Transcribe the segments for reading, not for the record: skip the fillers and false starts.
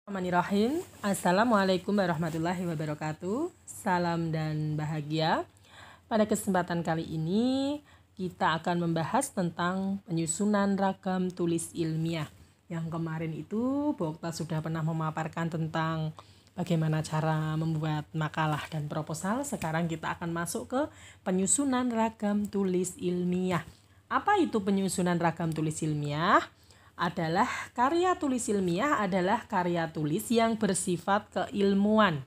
Bismillahirrahmanirrahim. Assalamualaikum warahmatullahi wabarakatuh. Salam dan bahagia. Pada kesempatan kali ini kita akan membahas tentang penyusunan ragam tulis ilmiah. Yang kemarin itu Bu Okta sudah pernah memaparkan tentang bagaimana cara membuat makalah dan proposal. Sekarang kita akan masuk ke penyusunan ragam tulis ilmiah. Apa itu penyusunan ragam tulis ilmiah? Adalah karya tulis ilmiah adalah karya tulis yang bersifat keilmuan.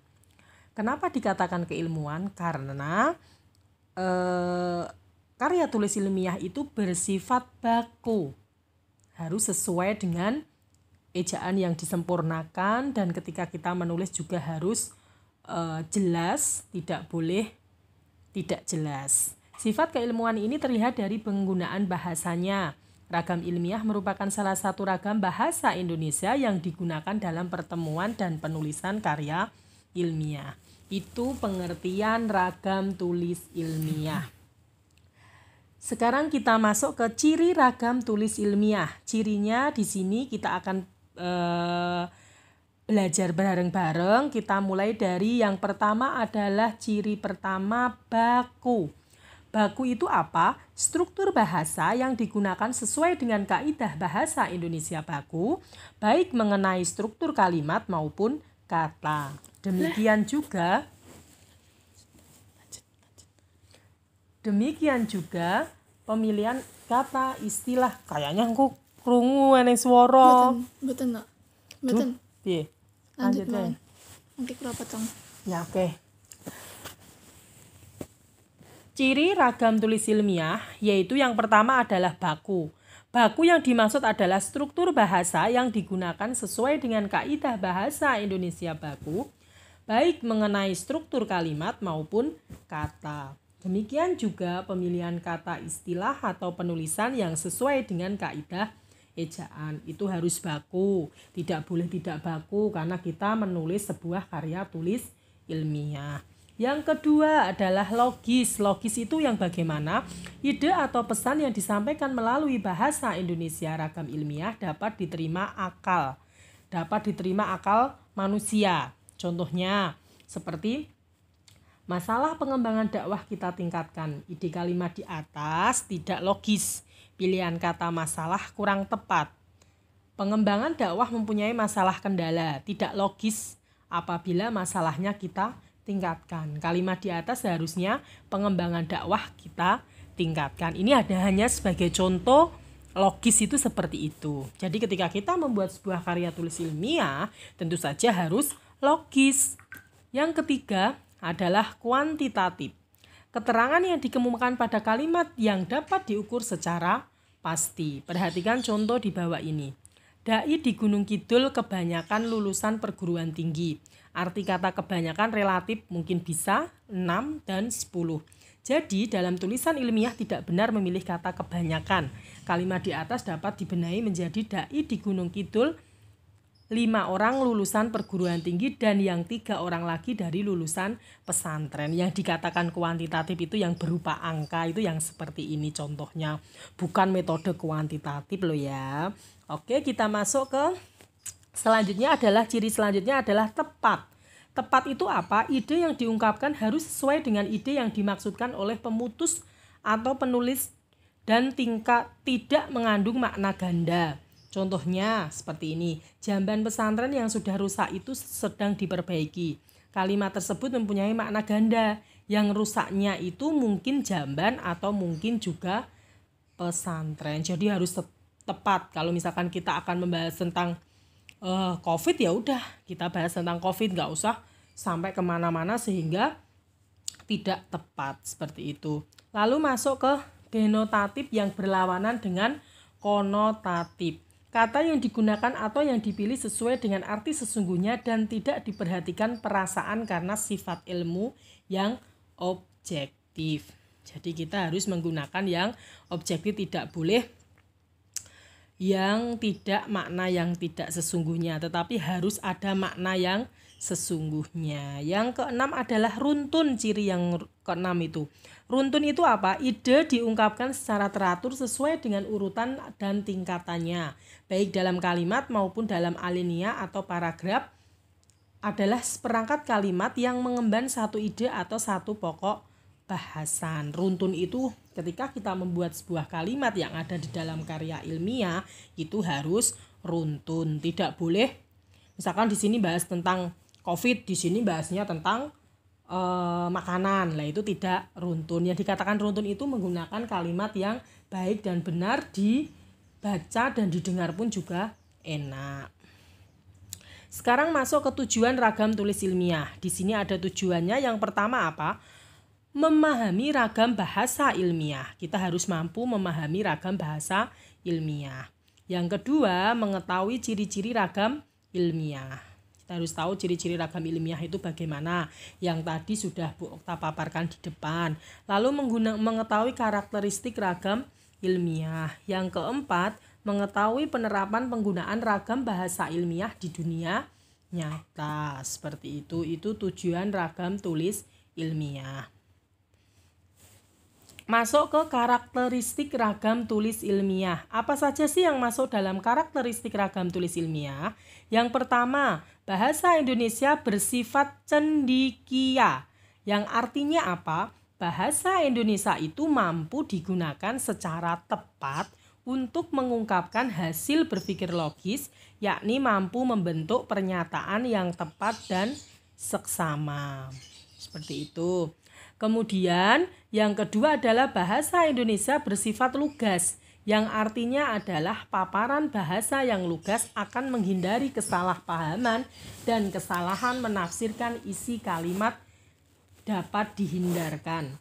Kenapa dikatakan keilmuan? Karena karya tulis ilmiah itu bersifat baku, harus sesuai dengan ejaan yang disempurnakan, dan ketika kita menulis juga harus jelas, tidak boleh tidak jelas. Sifat keilmuan ini terlihat dari penggunaan bahasanya. Ragam ilmiah merupakan salah satu ragam bahasa Indonesia yang digunakan dalam pertemuan dan penulisan karya ilmiah. Itu pengertian ragam tulis ilmiah. Sekarang kita masuk ke ciri ragam tulis ilmiah. Cirinya di sini kita akan belajar bareng-bareng. Kita mulai dari yang pertama adalah ciri pertama, baku. Baku itu apa? Struktur bahasa yang digunakan sesuai dengan kaidah bahasa Indonesia baku, baik mengenai struktur kalimat maupun kata. Demikian juga pemilihan kata istilah. Kayaknya aku krungu ane swara. Mboten. Piye? Lanjut deh. Nanti kula potong. Ya, oke. Ciri ragam tulis ilmiah yaitu yang pertama adalah baku. Baku yang dimaksud adalah struktur bahasa yang digunakan sesuai dengan kaidah bahasa Indonesia baku, baik mengenai struktur kalimat maupun kata. Demikian juga pemilihan kata istilah atau penulisan yang sesuai dengan kaidah ejaan. Itu harus baku, tidak boleh tidak baku karena kita menulis sebuah karya tulis ilmiah. Yang kedua adalah logis. Logis itu yang bagaimana ide atau pesan yang disampaikan melalui bahasa Indonesia ragam ilmiah dapat diterima akal manusia. Contohnya seperti masalah pengembangan dakwah kita tingkatkan. Ide kalimat di atas tidak logis. Pilihan kata masalah kurang tepat. Pengembangan dakwah mempunyai masalah kendala. Tidak logis apabila masalahnya kita tingkatkan. Kalimat di atas seharusnya pengembangan dakwah kita tingkatkan. Ini ada hanya sebagai contoh, logis itu seperti itu. Jadi ketika kita membuat sebuah karya tulis ilmiah, tentu saja harus logis. Yang ketiga adalah kuantitatif. Keterangan yang dikemukakan pada kalimat yang dapat diukur secara pasti. Perhatikan contoh di bawah ini. Dai di Gunung Kidul kebanyakan lulusan perguruan tinggi. Arti kata kebanyakan relatif, mungkin bisa 6 dan 10. Jadi dalam tulisan ilmiah tidak benar memilih kata kebanyakan. Kalimat di atas dapat dibenahi menjadi dai di Gunung Kidul 5 orang lulusan perguruan tinggi dan yang 3 orang lagi dari lulusan pesantren. Yang dikatakan kuantitatif itu yang berupa angka, itu yang seperti ini contohnya. Bukan metode kuantitatif loh ya. Oke, kita masuk ke ciri selanjutnya adalah tepat. Tepat itu apa? Ide yang diungkapkan harus sesuai dengan ide yang dimaksudkan oleh pemutus atau penulis dan tidak mengandung makna ganda. Contohnya seperti ini, jamban pesantren yang sudah rusak itu sedang diperbaiki. Kalimat tersebut mempunyai makna ganda. Yang rusaknya itu mungkin jamban atau mungkin juga pesantren. Jadi harus tepat. Kalau misalkan kita akan membahas tentang COVID, ya udah kita bahas tentang COVID, nggak usah sampai kemana-mana sehingga tidak tepat seperti itu. Lalu masuk ke denotatif yang berlawanan dengan konotatif. Kata yang digunakan atau yang dipilih sesuai dengan arti sesungguhnya dan tidak diperhatikan perasaan karena sifat ilmu yang objektif. Jadi kita harus menggunakan yang objektif, tidak boleh yang tidak makna yang tidak sesungguhnya, tetapi harus ada makna yang sesungguhnya. Yang keenam adalah runtun. Ciri yang keenam itu. Runtun itu apa? Ide diungkapkan secara teratur sesuai dengan urutan dan tingkatannya, baik dalam kalimat maupun dalam alinea atau paragraf. Adalah seperangkat kalimat yang mengemban satu ide atau satu pokok bahasan. Runtun itu ketika kita membuat sebuah kalimat yang ada di dalam karya ilmiah itu harus runtun. Tidak boleh misalkan di sini bahas tentang COVID, di sini bahasnya tentang makanan. Lah itu tidak runtun. Yang dikatakan runtun itu menggunakan kalimat yang baik dan benar, dibaca dan didengar pun juga enak. Sekarang masuk ke tujuan ragam tulis ilmiah. Di sini ada tujuannya. Yang pertama apa? Memahami ragam bahasa ilmiah. Kita harus mampu memahami ragam bahasa ilmiah. Yang kedua, mengetahui ciri-ciri ragam ilmiah. Kita harus tahu ciri-ciri ragam ilmiah itu bagaimana. Yang tadi sudah Bu Okta paparkan di depan. Lalu mengetahui karakteristik ragam ilmiah. Yang keempat, mengetahui penerapan penggunaan ragam bahasa ilmiah di dunia nyata. Seperti itu tujuan ragam tulis ilmiah. Masuk ke karakteristik ragam tulis ilmiah. Apa saja sih yang masuk dalam karakteristik ragam tulis ilmiah? Yang pertama, bahasa Indonesia bersifat cendekia. Yang artinya apa? Bahasa Indonesia itu mampu digunakan secara tepat untuk mengungkapkan hasil berpikir logis, yakni mampu membentuk pernyataan yang tepat dan seksama. Seperti itu. Kemudian yang kedua adalah bahasa Indonesia bersifat lugas, yang artinya adalah paparan bahasa yang lugas akan menghindari kesalahpahaman dan kesalahan menafsirkan isi kalimat dapat dihindarkan.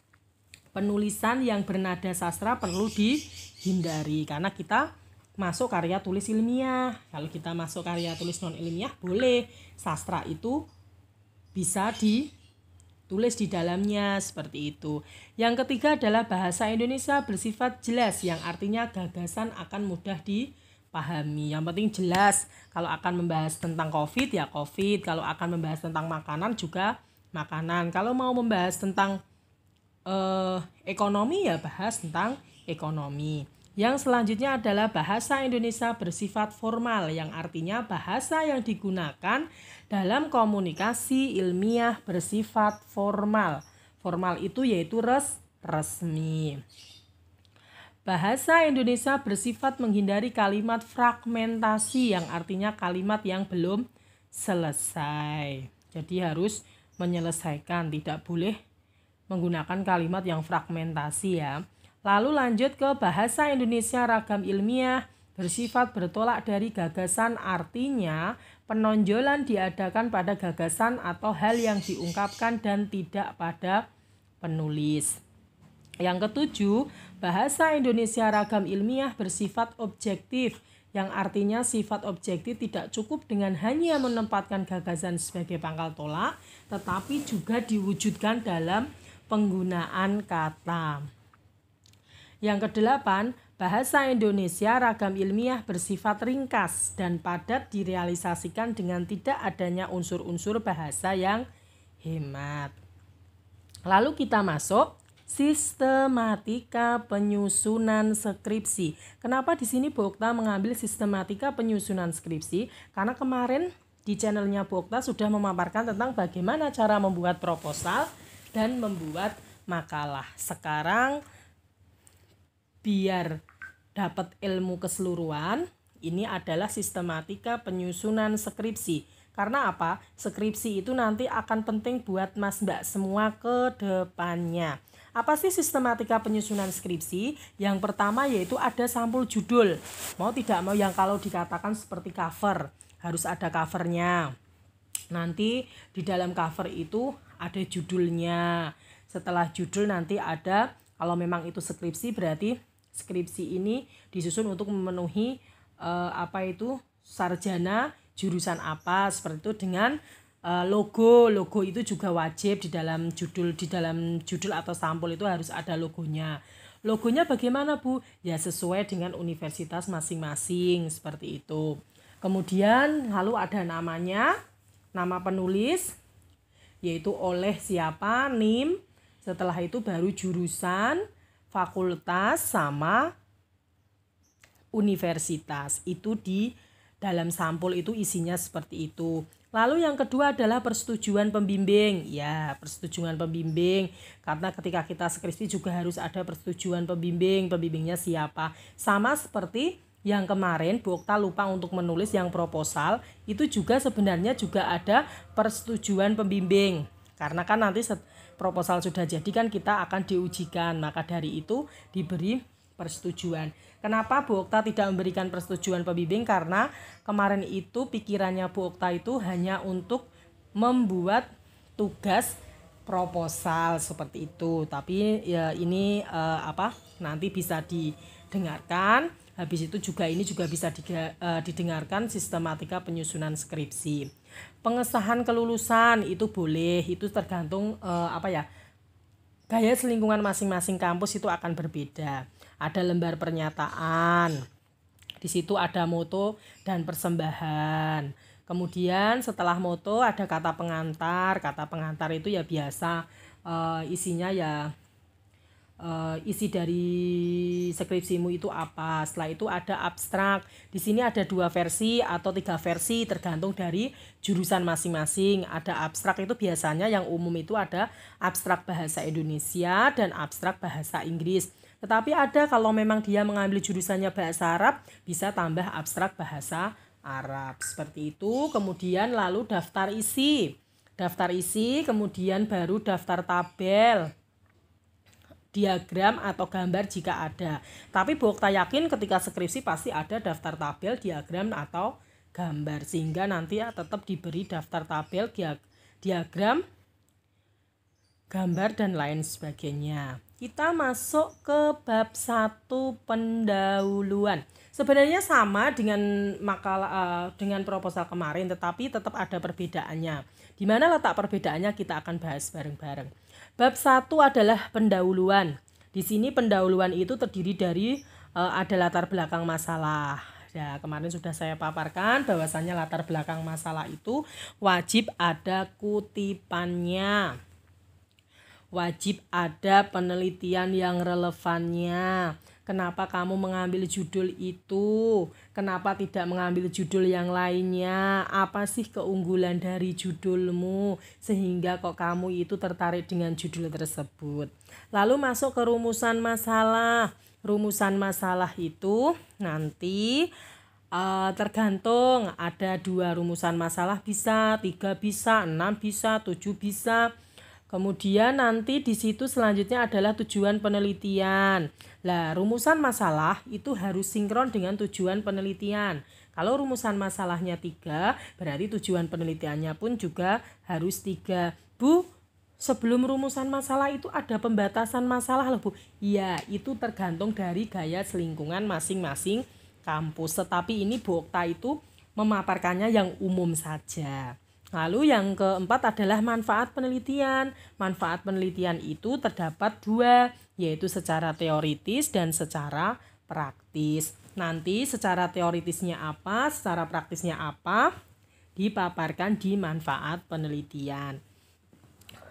Penulisan yang bernada sastra perlu dihindari karena kita masuk karya tulis ilmiah. Kalau kita masuk karya tulis non ilmiah boleh, sastra itu bisa ditulis di dalamnya seperti itu. Yang ketiga adalah bahasa Indonesia bersifat jelas, yang artinya gagasan akan mudah dipahami. Yang penting jelas. Kalau akan membahas tentang COVID ya COVID, kalau akan membahas tentang makanan juga makanan. Kalau mau membahas tentang ekonomi ya bahas tentang ekonomi. Yang selanjutnya adalah bahasa Indonesia bersifat formal, yang artinya bahasa yang digunakan dalam komunikasi ilmiah bersifat formal. Formal itu yaitu resmi. Bahasa Indonesia bersifat menghindari kalimat fragmentasi, yang artinya kalimat yang belum selesai. Jadi harus menyelesaikan, tidak boleh menggunakan kalimat yang fragmentasi ya. Lalu lanjut ke bahasa Indonesia ragam ilmiah bersifat bertolak dari gagasan, artinya penonjolan diadakan pada gagasan atau hal yang diungkapkan dan tidak pada penulis. Yang ketujuh, bahasa Indonesia ragam ilmiah bersifat objektif, yang artinya sifat objektif tidak cukup dengan hanya menempatkan gagasan sebagai pangkal tolak, tetapi juga diwujudkan dalam penggunaan kata. Yang kedelapan, bahasa Indonesia ragam ilmiah bersifat ringkas dan padat direalisasikan dengan tidak adanya unsur-unsur bahasa yang hemat. Lalu kita masuk sistematika penyusunan skripsi. Kenapa di sini Bu Okta mengambil sistematika penyusunan skripsi? Karena kemarin di channelnya Bu Okta sudah memaparkan tentang bagaimana cara membuat proposal dan membuat makalah. Sekarang biar dapat ilmu keseluruhan, ini adalah sistematika penyusunan skripsi. Karena apa? Skripsi itu nanti akan penting buat Mas Mbak semua ke depannya. Apa sih sistematika penyusunan skripsi? Yang pertama yaitu ada sampul judul. Mau tidak mau yang kalau dikatakan seperti cover, harus ada covernya. Nanti di dalam cover itu ada judulnya. Setelah judul nanti ada, kalau memang itu skripsi berarti skripsi ini disusun untuk memenuhi sarjana jurusan apa, seperti itu dengan logo itu juga wajib di dalam judul atau sampul itu harus ada logonya. Logonya bagaimana, Bu? Ya sesuai dengan universitas masing-masing, seperti itu. Kemudian lalu ada namanya, nama penulis, yaitu oleh siapa, NIM. Setelah itu baru jurusan, fakultas, sama universitas. Itu di dalam sampul itu isinya seperti itu. Lalu yang kedua adalah persetujuan pembimbing. Ya, persetujuan pembimbing. Karena ketika kita skripsi juga harus ada persetujuan pembimbing. Pembimbingnya siapa? Sama seperti yang kemarin Bu Okta lupa untuk menulis yang proposal. Itu juga sebenarnya juga ada persetujuan pembimbing. Karena kan nanti proposal sudah jadi kan kita akan diujikan. Maka dari itu diberi persetujuan. Kenapa Bu Okta tidak memberikan persetujuan pembimbing? Karena kemarin itu pikirannya Bu Okta itu hanya untuk membuat tugas proposal seperti itu. Tapi ya ini nanti bisa didengarkan. Habis itu juga ini juga bisa didengarkan sistematika penyusunan skripsi. Pengesahan kelulusan itu boleh, itu tergantung gaya selingkungan masing-masing kampus itu akan berbeda. Ada lembar pernyataan. Di situ ada moto dan persembahan. Kemudian setelah moto ada kata pengantar. Kata pengantar itu ya biasa isinya ya isi dari skripsimu itu apa. Setelah itu ada abstrak. Di sini ada 2 versi atau 3 versi tergantung dari jurusan masing-masing. Ada abstrak itu biasanya yang umum itu ada abstrak bahasa Indonesia dan abstrak bahasa Inggris. Tetapi ada kalau memang dia mengambil jurusannya bahasa Arab, bisa tambah abstrak bahasa Arab. Seperti itu. Kemudian lalu daftar isi. Daftar isi, kemudian baru daftar tabel, diagram atau gambar jika ada. Tapi Bu Okta yakin ketika skripsi pasti ada daftar tabel, diagram atau gambar. Sehingga nanti tetap diberi daftar tabel, diagram, gambar dan lain sebagainya. Kita masuk ke bab 1 pendahuluan. Sebenarnya sama dengan dengan proposal kemarin, tetapi tetap ada perbedaannya. Di mana letak perbedaannya kita akan bahas bareng-bareng. Bab 1 adalah pendahuluan. Di sini pendahuluan itu terdiri dari ada latar belakang masalah. Ya, kemarin sudah saya paparkan bahwasannya latar belakang masalah itu wajib ada kutipannya. Wajib ada penelitian yang relevannya. Kenapa kamu mengambil judul itu? Kenapa tidak mengambil judul yang lainnya? Apa sih keunggulan dari judulmu sehingga kok kamu itu tertarik dengan judul tersebut? Lalu masuk ke rumusan masalah. Rumusan masalah itu nanti tergantung, ada 2 rumusan masalah bisa, 3 bisa, 6 bisa, 7 bisa. Kemudian nanti di situ selanjutnya adalah tujuan penelitian. Lah, rumusan masalah itu harus sinkron dengan tujuan penelitian. Kalau rumusan masalahnya 3, berarti tujuan penelitiannya pun juga harus 3. Bu, sebelum rumusan masalah itu ada pembatasan masalah loh, Bu. Iya, itu tergantung dari gaya selingkungan masing-masing kampus. Tetapi ini Bu Okta itu memaparkannya yang umum saja. Lalu yang keempat adalah manfaat penelitian. Manfaat penelitian itu terdapat 2, yaitu secara teoritis dan secara praktis. Nanti secara teoritisnya apa, secara praktisnya apa, dipaparkan di manfaat penelitian.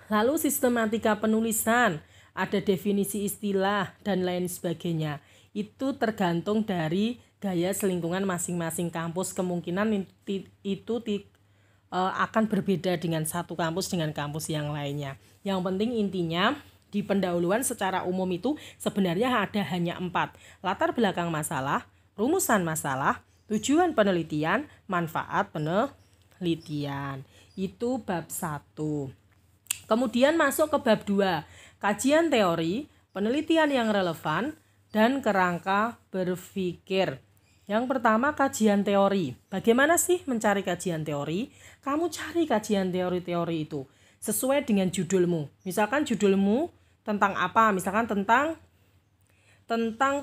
Lalu sistematika penulisan, ada definisi istilah dan lain sebagainya. Itu tergantung dari gaya selingkungan masing-masing kampus. Kemungkinan itu akan berbeda dengan satu kampus dengan kampus yang lainnya. Yang penting intinya di pendahuluan secara umum itu sebenarnya ada hanya 4. Latar belakang masalah, rumusan masalah, tujuan penelitian, manfaat penelitian. Itu bab 1. Kemudian masuk ke bab 2. Kajian teori, penelitian yang relevan, dan kerangka berpikir. Yang pertama kajian teori. Bagaimana sih mencari kajian teori? Kamu cari kajian teori-teori itu sesuai dengan judulmu. Misalkan judulmu tentang apa? Misalkan tentang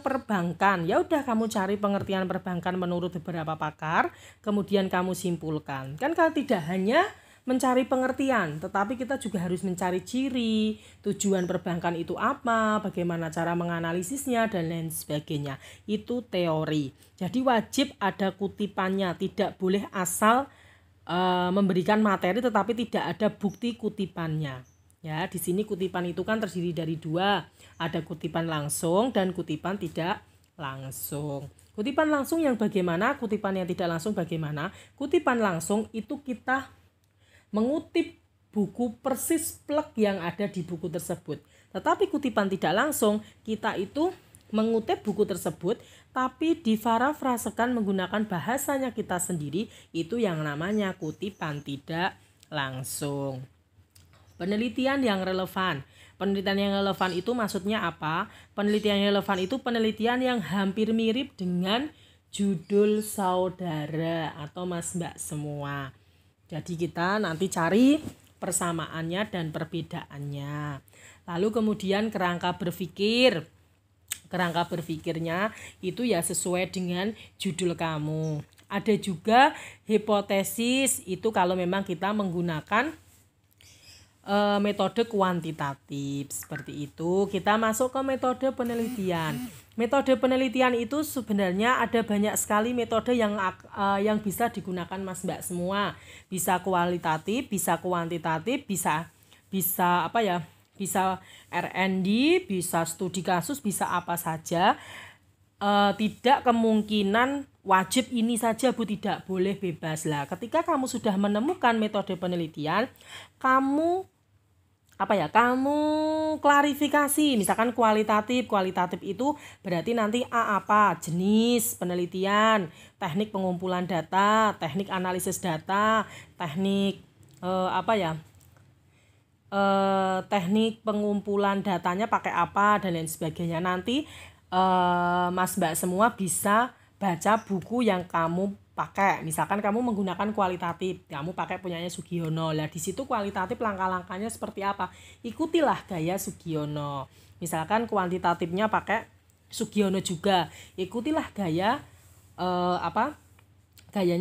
perbankan. Ya udah kamu cari pengertian perbankan menurut beberapa pakar, kemudian kamu simpulkan. Kan kalau tidak hanya mencari pengertian, tetapi kita juga harus mencari ciri, tujuan perbankan itu apa, bagaimana cara menganalisisnya, dan lain sebagainya. Itu teori. Jadi wajib ada kutipannya, tidak boleh asal memberikan materi tetapi tidak ada bukti kutipannya. Ya, di sini kutipan itu kan terdiri dari dua, ada kutipan langsung dan kutipan tidak langsung. Kutipan langsung yang bagaimana, kutipan yang tidak langsung bagaimana? Kutipan langsung itu kita mengutip buku persis plek yang ada di buku tersebut. Tetapi kutipan tidak langsung, kita itu mengutip buku tersebut tapi diparafrasekan menggunakan bahasanya kita sendiri, itu yang namanya kutipan tidak langsung. Penelitian yang relevan. Penelitian yang relevan itu maksudnya apa? Penelitian yang relevan itu penelitian yang hampir mirip dengan judul saudara atau Mas Mbak semua. Jadi kita nanti cari persamaannya dan perbedaannya. Lalu kemudian kerangka berpikir. Kerangka berpikirnya itu ya sesuai dengan judul kamu. Ada juga hipotesis, itu kalau memang kita menggunakan metode kuantitatif seperti itu. Kita masuk ke metode penelitian. Metode penelitian itu sebenarnya ada banyak sekali metode yang bisa digunakan Mas Mbak semua. Bisa kualitatif, bisa kuantitatif, bisa bisa R&D, bisa studi kasus, bisa apa saja. Tidak kemungkinan wajib ini saja Bu, tidak boleh, bebas lah. Ketika kamu sudah menemukan metode penelitian, kamu klarifikasi, misalkan kualitatif itu berarti nanti apa, jenis penelitian, teknik pengumpulan data, teknik analisis data, teknik teknik pengumpulan datanya pakai apa dan lain sebagainya. Nanti Mas Mbak semua bisa baca buku yang kamu pakai. Misalkan kamu menggunakan kualitatif, kamu pakai punyanya Sugiono. Lah di situ kualitatif langkah-langkahnya seperti apa? Ikutilah gaya Sugiono. Misalkan kuantitatifnya pakai Sugiono juga, ikutilah gayanya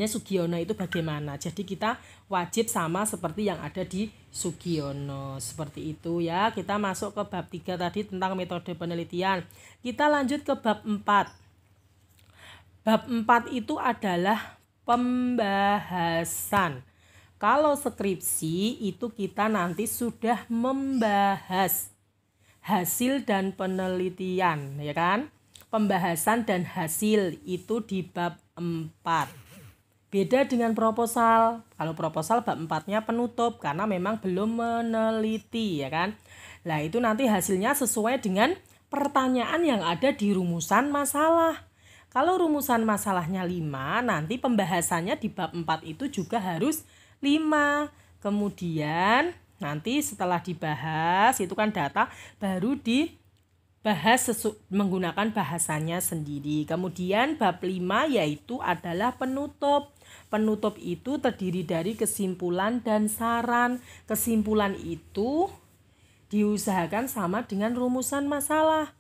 Sugiono itu bagaimana. Jadi kita wajib sama seperti yang ada di Sugiono. Seperti itu ya. Kita masuk ke bab 3 tadi tentang metode penelitian. Kita lanjut ke bab 4. Bab 4 itu adalah pembahasan. Kalau skripsi itu kita nanti sudah membahas hasil dan penelitian, ya kan? Pembahasan dan hasil itu di bab 4. Beda dengan proposal. Kalau proposal bab 4-nya penutup karena memang belum meneliti, ya kan? Nah, itu nanti hasilnya sesuai dengan pertanyaan yang ada di rumusan masalah. Kalau rumusan masalahnya 5, nanti pembahasannya di bab 4 itu juga harus 5. Kemudian nanti setelah dibahas, itu kan data, baru dibahas menggunakan bahasanya sendiri. Kemudian bab 5 yaitu adalah penutup. Penutup itu terdiri dari kesimpulan dan saran. Kesimpulan itu diusahakan sama dengan rumusan masalah.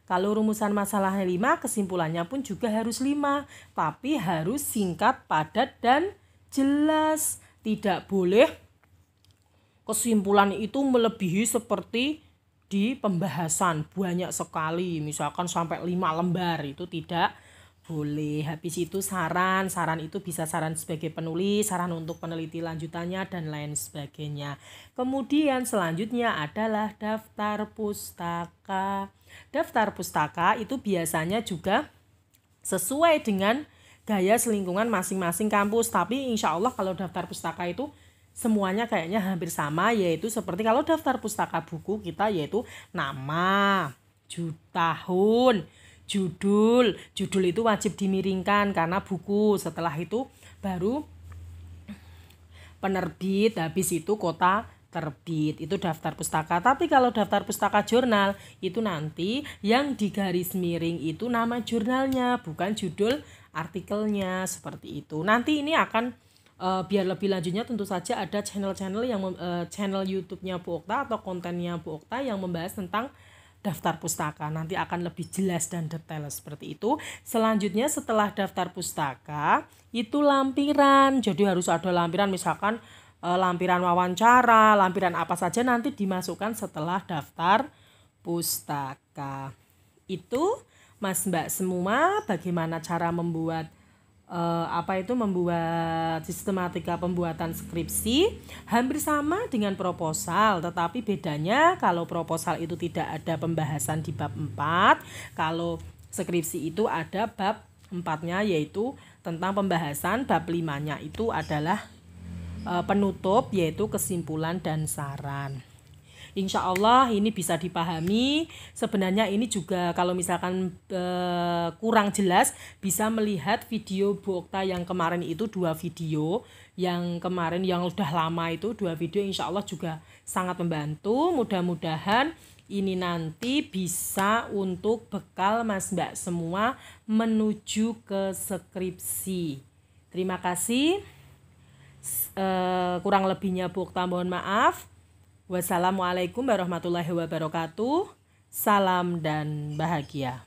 Kalau rumusan masalahnya 5, kesimpulannya pun juga harus 5. Tapi harus singkat, padat, dan jelas. Tidak boleh kesimpulan itu melebihi seperti di pembahasan. Banyak sekali, misalkan sampai 5 lembar, itu tidak boleh. Habis itu saran itu bisa saran sebagai penulis, saran untuk peneliti lanjutannya, dan lain sebagainya. Kemudian selanjutnya adalah daftar pustaka. Daftar pustaka itu biasanya juga sesuai dengan gaya selingkungan masing-masing kampus. Tapi insya Allah kalau daftar pustaka itu semuanya kayaknya hampir sama, yaitu seperti kalau daftar pustaka buku kita yaitu nama, tahun, judul itu wajib dimiringkan karena buku. Setelah itu baru penerbit, habis itu kota terbit, itu daftar pustaka. Tapi kalau daftar pustaka jurnal itu nanti yang digaris miring itu nama jurnalnya, bukan judul artikelnya, seperti itu. Nanti ini akan biar lebih lanjutnya tentu saja ada channel-channel yang channel YouTube-nya Bu Okta atau kontennya Bu Okta yang membahas tentang daftar pustaka. Nanti akan lebih jelas dan detail seperti itu. Selanjutnya setelah daftar pustaka itu lampiran. Jadi harus ada lampiran, misalkan lampiran wawancara, lampiran apa saja nanti dimasukkan setelah daftar pustaka. Itu Mas Mbak semua bagaimana cara membuat membuat sistematika pembuatan skripsi. Hampir sama dengan proposal, tetapi bedanya kalau proposal itu tidak ada pembahasan di bab 4, kalau skripsi itu ada bab 4-nya, yaitu tentang pembahasan. Bab 5-nya itu adalah penutup, yaitu kesimpulan dan saran. Insya Allah ini bisa dipahami. Sebenarnya ini juga kalau misalkan kurang jelas, bisa melihat video Bu Okta yang kemarin itu 2 video. Yang kemarin yang udah lama itu 2 video, insya Allah juga sangat membantu. Mudah-mudahan ini nanti bisa untuk bekal Mas Mbak semua menuju ke skripsi. Terima kasih. Kurang lebihnya Bu Okta mohon maaf. Wassalamualaikum warahmatullahi wabarakatuh. Salam dan bahagia.